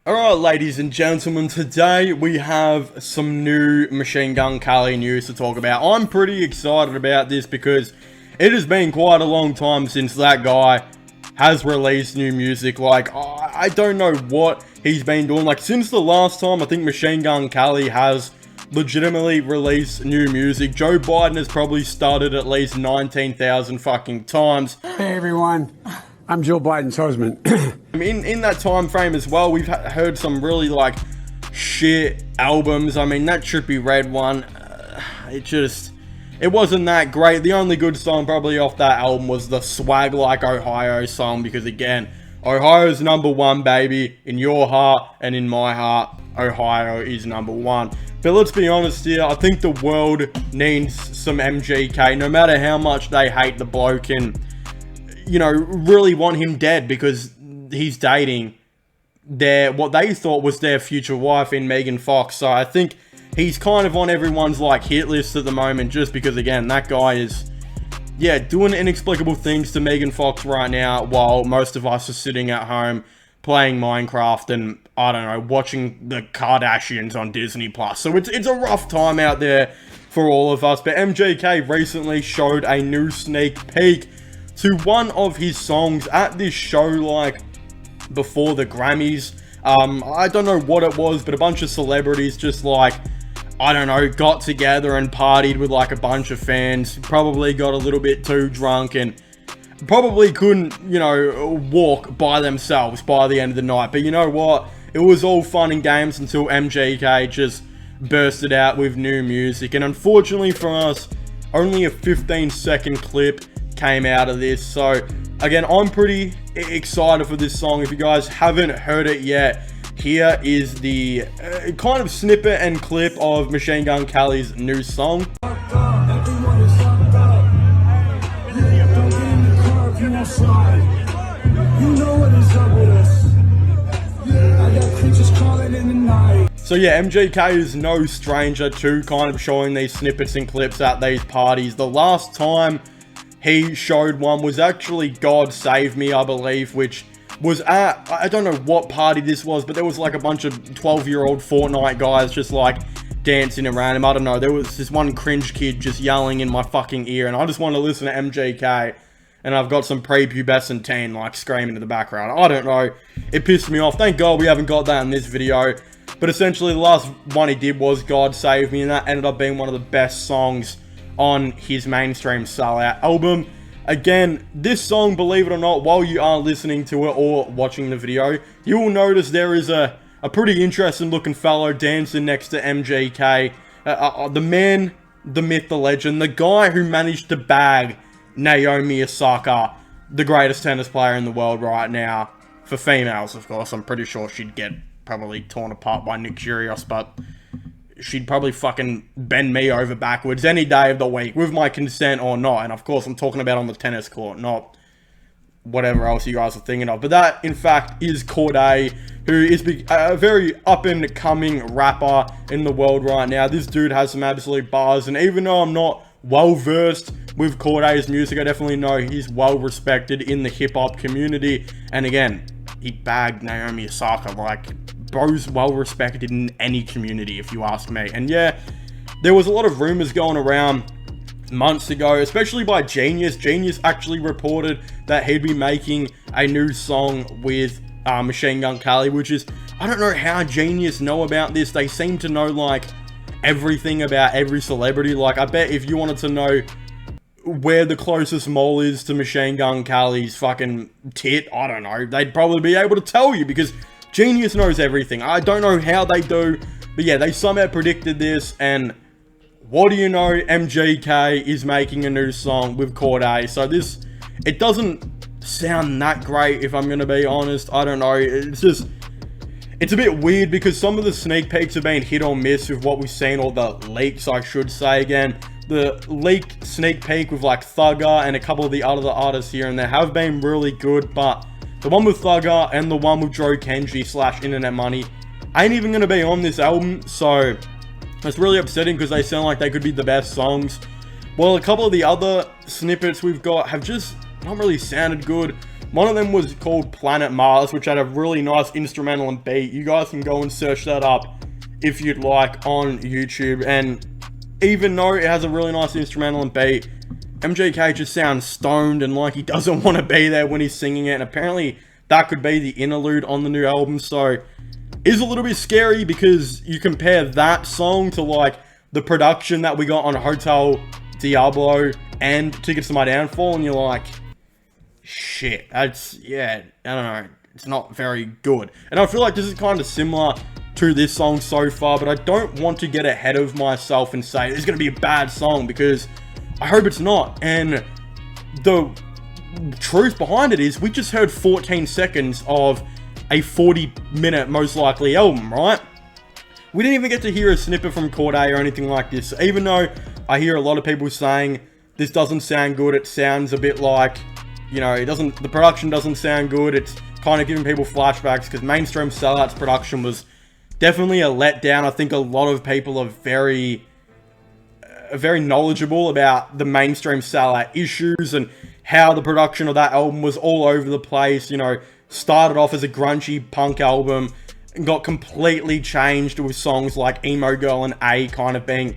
Alright, ladies and gentlemen, today we have some new Machine Gun Kelly news to talk about. I'm pretty excited about this because it has been quite a long time since that guy has released new music. Like, I don't know what he's been doing. Like, since the last time I think Machine Gun Kelly has legitimately released new music, Joe Biden has probably started at least 19,000 fucking times. Hey everyone, I'm Joe Biden's husband. In that time frame as well, we've heard some really like shit albums. I mean, that Trippie Redd one, it wasn't that great. The only good song probably off that album was the Swag Like Ohio song, because again, Ohio's #1, baby. In your heart and in my heart, Ohio is #1. But let's be honest here, I think the world needs some MGK, no matter how much they hate the bloke and, you know, really want him dead because he's dating what they thought was their future wife in Megan Fox. So I think he's kind of on everyone's like hit list at the moment, just because again, that guy is, yeah, doing inexplicable things to Megan Fox right now, while most of us are sitting at home playing Minecraft and, I don't know, watching the Kardashians on Disney Plus. So it's a rough time out there for all of us. But MGK recently showed a new sneak peek to one of his songs at this show, like before the Grammys. I don't know what it was, but a bunch of celebrities just like, I don't know, got together and partied with like a bunch of fans, probably got a little bit too drunk and probably couldn't, you know, walk by themselves by the end of the night. But you know what? It was all fun and games until MGK just bursted out with new music. And unfortunately for us, only a 15-second clip came out of this. So again, I'm pretty excited for this song. If you guys haven't heard it yet, here is the kind of snippet and clip of Machine Gun Kelly's new song. So yeah, MGK is no stranger to kind of showing these snippets and clips at these parties. The last time he showed one was actually God Save Me, I believe, which was at, I don't know what party this was, but there was like a bunch of 12-year-old Fortnite guys just like dancing around him. I don't know, there was this one cringe kid just yelling in my fucking ear, and I just want to listen to MGK, and I've got some prepubescent teen like screaming in the background. I don't know, it pissed me off. Thank God we haven't got that in this video. But essentially the last one he did was God Save Me, and that ended up being one of the best songs on his mainstream Sellout album. Again, this song, believe it or not, while you are listening to it or watching the video, you will notice there is a pretty interesting looking fellow dancing next to MGK. The man, the myth, the legend, the guy who managed to bag Naomi Osaka, the greatest tennis player in the world right now. For females, of course. I'm pretty sure she'd get probably torn apart by Nick Kyrgios, but she'd probably fucking bend me over backwards any day of the week, with my consent or not. And of course, I'm talking about on the tennis court, not whatever else you guys are thinking of. But that, in fact, is Cordae, who is a very up-and-coming rapper in the world right now. This dude has some absolute bars, and even though I'm not well-versed with Cordae's music, I definitely know he's well-respected in the hip-hop community. And again, he bagged Naomi Osaka, like, bro's well respected in any community, if you ask me. And yeah, there was a lot of rumors going around months ago, especially by Genius. Genius actually reported that he'd be making a new song with Machine Gun Kelly, which is, I don't know how Genius know about this. They seem to know like everything about every celebrity. Like, I bet if you wanted to know where the closest mole is to Machine Gun Kelly's fucking tit, I don't know, they'd probably be able to tell you, because Genius knows everything. I don't know how they do, but yeah, they somehow predicted this, and what do you know, MGK is making a new song with Cordae. So this, it doesn't sound that great, if I'm gonna be honest. I don't know, it's a bit weird, because some of the sneak peeks have been hit or miss with what we've seen, or the leaks, I should say. Again, the leaked sneak peek with like Thugger and a couple of the other artists here and there have been really good, but the one with Thugger and the one with Joe Kenji / Internet Money ain't even going to be on this album. So it's really upsetting, because they sound like they could be the best songs. Well, a couple of the other snippets we've got have just not really sounded good. One of them was called Planet Mars, which had a really nice instrumental and beat. You guys can go and search that up if you'd like on YouTube. And even though it has a really nice instrumental and beat, MGK just sounds stoned and like he doesn't want to be there when he's singing it. And apparently that could be the interlude on the new album. So it's a little bit scary because you compare that song to like the production that we got on Hotel Diablo and Tickets to My Downfall, and you're like, shit, that's, yeah, I don't know, it's not very good. And I feel like this is kind of similar to this song so far, but I don't want to get ahead of myself and say it's going to be a bad song, because I hope it's not. And the truth behind it is we just heard 14 seconds of a 40-minute most likely album, right? We didn't even get to hear a snippet from Cordae or anything like this. Even though I hear a lot of people saying this doesn't sound good, it sounds a bit like, you know, the production doesn't sound good. It's kind of giving people flashbacks, because Mainstream Sellout's production was definitely a letdown. I think a lot of people are very knowledgeable about the Mainstream Sellout issues and how the production of that album was all over the place. You know, started off as a grungy punk album and got completely changed with songs like Emo Girl and A kind of being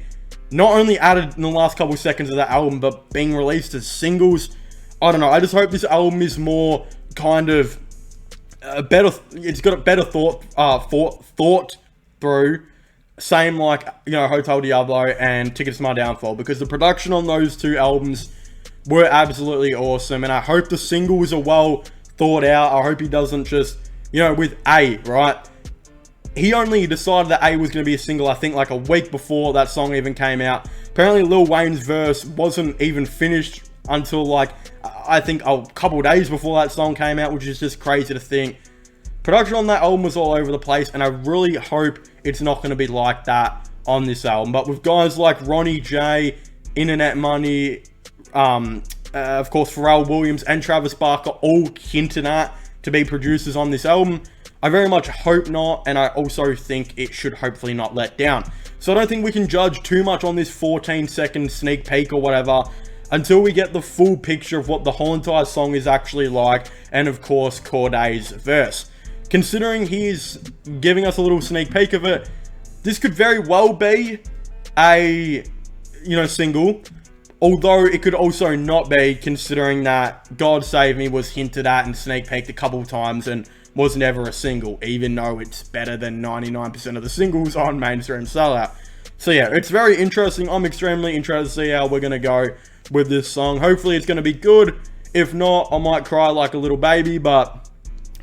not only added in the last couple seconds of that album, but being released as singles. I don't know, I just hope this album is more kind of it's got a better thought through. Same like, you know, Hotel Diablo and Tickets to My Downfall, because the production on those two albums were absolutely awesome, and I hope the singles are well thought out. I hope he doesn't just, you know, with A, right? He only decided that A was going to be a single, I think, like a week before that song even came out. Apparently, Lil Wayne's verse wasn't even finished until, like, I think a couple days before that song came out, which is just crazy to think. Production on that album was all over the place, and I really hope it's not going to be like that on this album. But with guys like Ronnie J, Internet Money, of course, Pharrell Williams and Travis Barker all hinted at to be producers on this album, I very much hope not, and I also think it should hopefully not let down. So I don't think we can judge too much on this 14-second sneak peek or whatever until we get the full picture of what the whole entire song is actually like, and of course, Cordae's verse. Considering he's giving us a little sneak peek of it, this could very well be a, you know, single. Although it could also not be, considering that God Save Me was hinted at and sneak peeked a couple times and was never a single, even though it's better than 99% of the singles on Mainstream Sellout. So yeah, it's very interesting. I'm extremely interested to see how we're going to go with this song. Hopefully it's going to be good. If not, I might cry like a little baby, but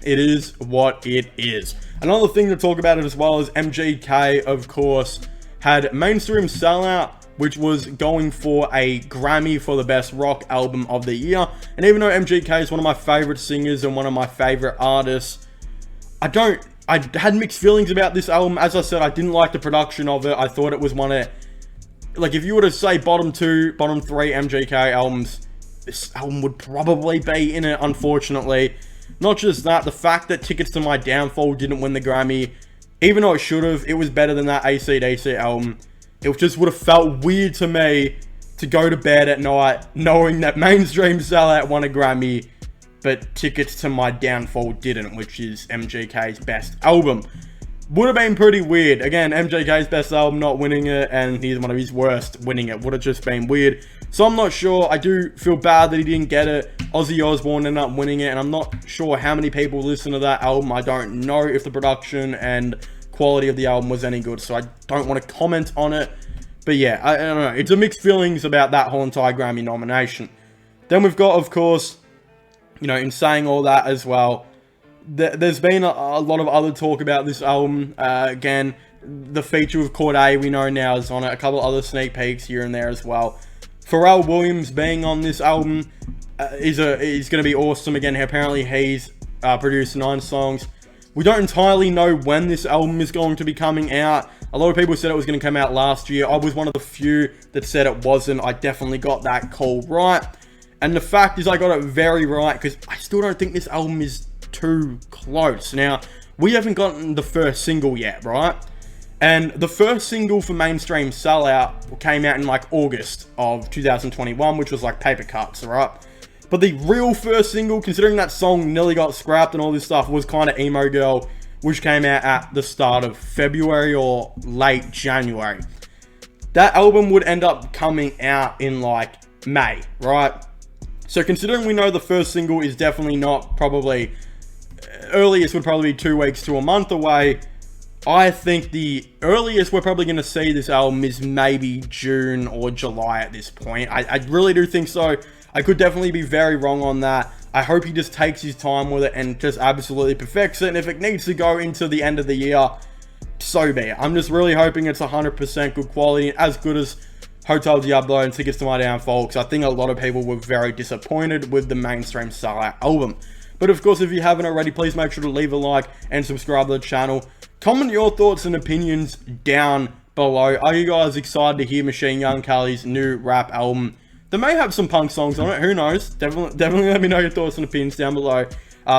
it is what it is. Another thing to talk about it as well is MGK, of course, had Mainstream Sellout, which was going for a Grammy for the best rock album of the year. And even though MGK is one of my favorite singers and one of my favorite artists, I had mixed feelings about this album. As I said, I didn't like the production of it. I thought it was one of, like, if you were to say bottom 2, bottom 3 MGK albums, this album would probably be in it, unfortunately. Not just that, the fact that Tickets to My Downfall didn't win the Grammy, even though it should have, it was better than that AC/DC album. It just would have felt weird to me to go to bed at night knowing that Mainstream Sellout won a Grammy, but Tickets to My Downfall didn't, which is MGK's best album. Would have been pretty weird. Again, MGK's best album not winning it, and he's one of his worst winning it. Would have just been weird. So I'm not sure. I do feel bad that he didn't get it. Ozzy Osbourne ended up winning it, and I'm not sure how many people listen to that album. I don't know if the production and quality of the album was any good, so I don't want to comment on it. But yeah, I don't know. It's a mixed feelings about that whole entire Grammy nomination. Then we've got, of course, you know, in saying all that as well, there's been a lot of other talk about this album. Again, the feature with Cordae we know now is on it. A couple other sneak peeks here and there as well. Pharrell Williams being on this album is going to be awesome. Again, apparently he's produced 9 songs. We don't entirely know when this album is going to be coming out. A lot of people said it was going to come out last year. I was one of the few that said it wasn't. I definitely got that call right. And the fact is I got it very right, because I still don't think this album is too close. Now, we haven't gotten the first single yet, right? And the first single for Mainstream Sellout came out in like August of 2021, which was like Paper Cuts, right? But the real first single, considering that song nearly got scrapped and all this stuff, was kind of Emo Girl, which came out at the start of February or late January. That album would end up coming out in like May, right? So considering we know the first single is definitely not, probably earliest would probably be 2 weeks to a month away, I think the earliest we're probably going to see this album is maybe June or July at this point. I really do think so. I could definitely be very wrong on that. I hope he just takes his time with it and just absolutely perfects it. And if it needs to go into the end of the year, so be it. I'm just really hoping it's 100% good quality, as good as Hotel Diablo and Tickets to My Downfall, because I think a lot of people were very disappointed with the mainstream Sellout album. But of course, if you haven't already, please make sure to leave a like and subscribe to the channel. Comment your thoughts and opinions down below. Are you guys excited to hear Machine Gun Kelly's new rap album? They may have some punk songs on it, who knows? Definitely let me know your thoughts and opinions down below.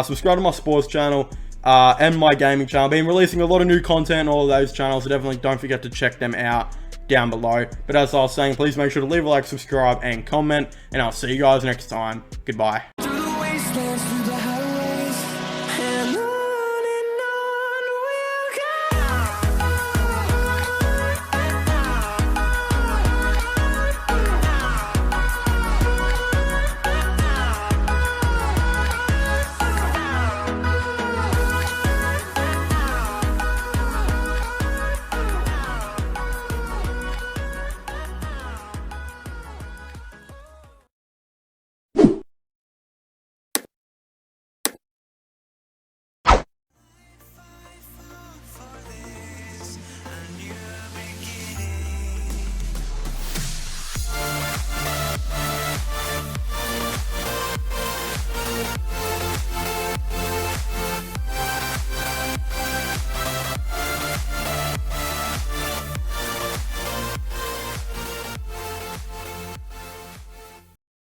Subscribe to my sports channel and my gaming channel. I've been releasing a lot of new content on all of those channels, so definitely don't forget to check them out down below. But as I was saying, please make sure to leave a like, subscribe, and comment, and I'll see you guys next time. Goodbye.